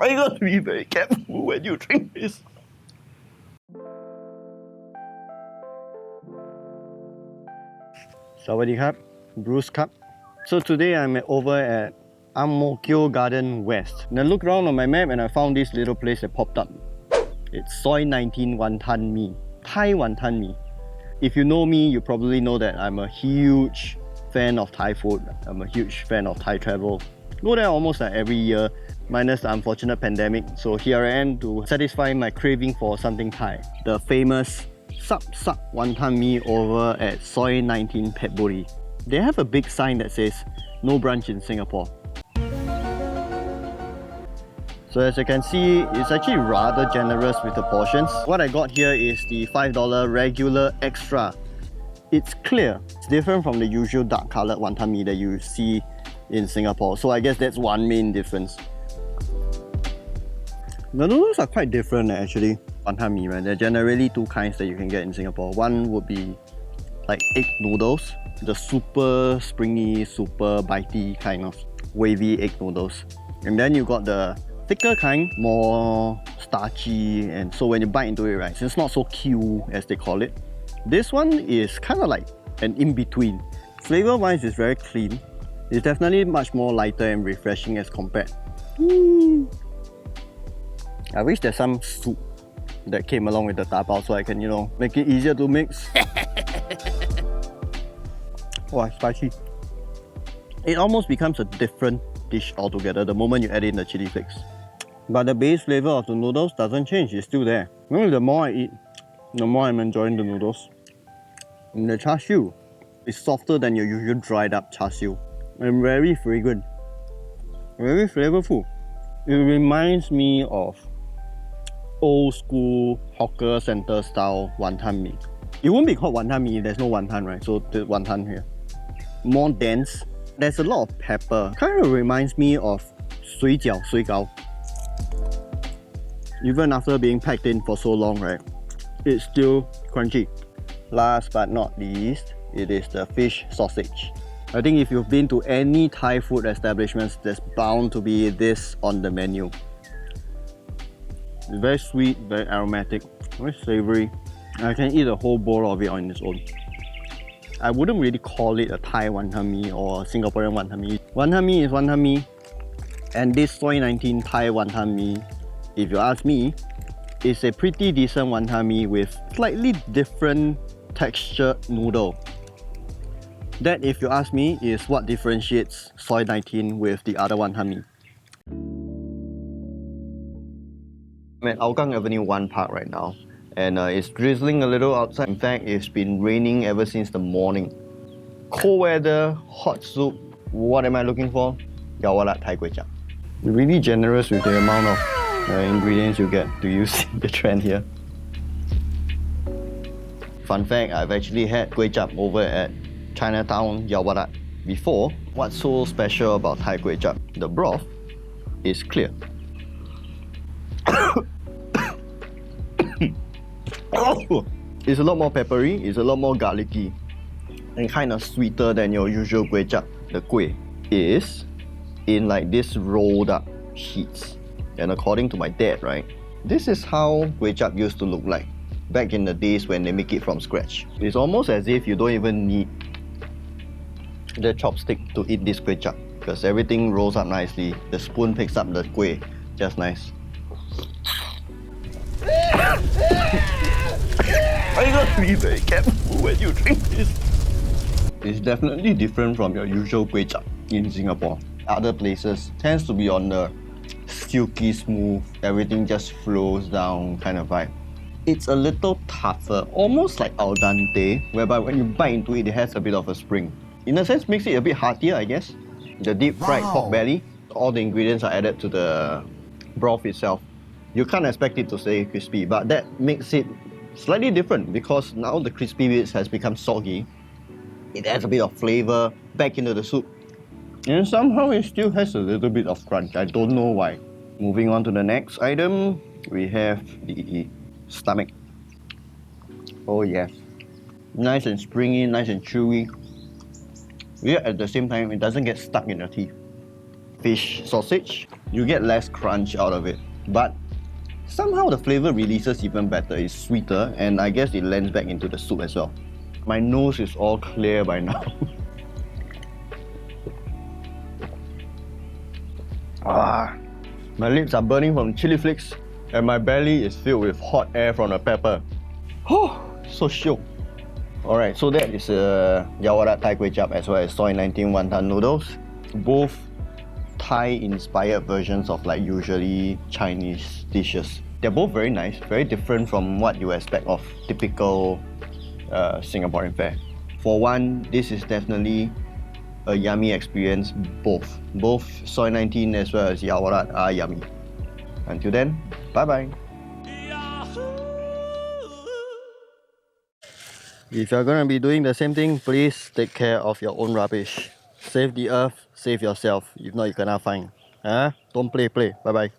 Are you going to be very careful when you drink this? Sawadee krap, Bruce Cup. So today I'm over at Ang Mo Kio Garden West. And I looked around on my map and I found this little place that popped up. It's Soy 19 Wanton Mee, Thai Wanton Mee. If you know me, you probably know that I'm a huge fan of Thai food. I'm a huge fan of Thai travel. Go there almost like every year, minus the unfortunate pandemic. So here I am to satisfy my craving for something Thai. The famous Sup Wanton Mee over at Soy 19 Phetchaburi. They have a big sign that says no brunch in Singapore. So as you can see, it's actually rather generous with the portions. What I got here is the $5 regular extra. It's clear. It's different from the usual dark coloured wanton mee that you see in Singapore. So I guess that's one main difference. The noodles are quite different actually. Wanton mee, right? There are generally two kinds that you can get in Singapore. One would be like egg noodles, the super springy, super bitey kind of wavy egg noodles. And then you got the thicker kind, more starchy, and so when you bite into it, right, so it's not so Q as they call it. This one is kind of like an in-between. Flavor-wise, it's very clean. It's definitely much more lighter and refreshing as compared. I wish there's some soup that came along with the tapao so I can, you know, make it easier to mix. Wow, spicy. It almost becomes a different dish altogether the moment you add in the chili flakes. But the base flavor of the noodles doesn't change, it's still there. Maybe the more I eat, the more I'm enjoying the noodles. And the char siu is softer than your usual dried up char siu and very fragrant, very flavorful. It reminds me of old school hawker center style wanton mee. It won't be called wanton mee, there's no wanton, right? So the wanton here. More dense. There's a lot of pepper. Kind of reminds me of sui jiao, sui gao. Even after being packed in for so long, right? It's still crunchy. Last but not least, it is the fish sausage. I think if you've been to any Thai food establishments, there's bound to be this on the menu. It's very sweet, very aromatic, very savory. I can eat a whole bowl of it on its own. I wouldn't really call it a Thai wanton mee or a Singaporean wanton mee. Wanton mee is wanton mee, and this Soy 19 Thai wanton mee, if you ask me, is a pretty decent wanton mee with slightly different textured noodle. That, if you ask me, is what differentiates Soy 19 with the other wanton mee. I'm at Hougang Avenue 1 Park right now, and it's drizzling a little outside. In fact, it's been raining ever since the morning. Cold weather, hot soup. What am I looking for? Yaowarat Thai Kway Chap. Really generous with the amount of ingredients you get. Do you see the trend here? Fun fact, I've actually had Kway Chap over at Chinatown Yaowarat before. What's so special about Thai Kway Chap? The broth is clear. It's a lot more peppery, it's a lot more garlicky, and kind of sweeter than your usual Kway Chap. The Kway is in like this rolled up sheets. And according to my dad, right, this is how Kway Chap used to look like back in the days when they make it from scratch. It's almost as if you don't even need the chopstick to eat this Kway Chap because everything rolls up nicely. The spoon picks up the Kway just nice. Are you going to be very careful when you drink this? It's definitely different from your usual Kway Chap in Singapore. Other places tends to be on the silky smooth, everything just flows down kind of vibe. It's a little tougher, almost like al dente, whereby when you bite into it, it has a bit of a spring. In a sense, makes it a bit heartier, I guess. The deep fried pork belly, all the ingredients are added to the broth itself. You can't expect it to stay crispy, but that makes it slightly different because now the crispy bits has become soggy. It adds a bit of flavor back into the soup. And somehow it still has a little bit of crunch. I don't know why. Moving on to the next item, we have the stomach. Oh yes. Nice and springy, nice and chewy. Yet at the same time, it doesn't get stuck in your teeth. fish sausage, you get less crunch out of it. But somehow the flavor releases even better. It's sweeter, and I guess it lends back into the soup as well. My nose is all clear by now. My lips are burning from chili flakes, and my belly is filled with hot air from the pepper. Oh, so shiok. Alright, so that is Yaowarat Thai Kway Chap as well as Soy 19 wonton noodles. Both Thai-inspired versions of like usually Chinese dishes. They're both very nice, very different from what you expect of typical Singaporean fare. For one, this is definitely a yummy experience. Both Soy 19 as well as Yaowarat are yummy. Until then, bye bye. If you're gonna be doing the same thing, please take care of your own rubbish. Save the earth, save yourself. If not, you cannot find. Don't play. Bye bye.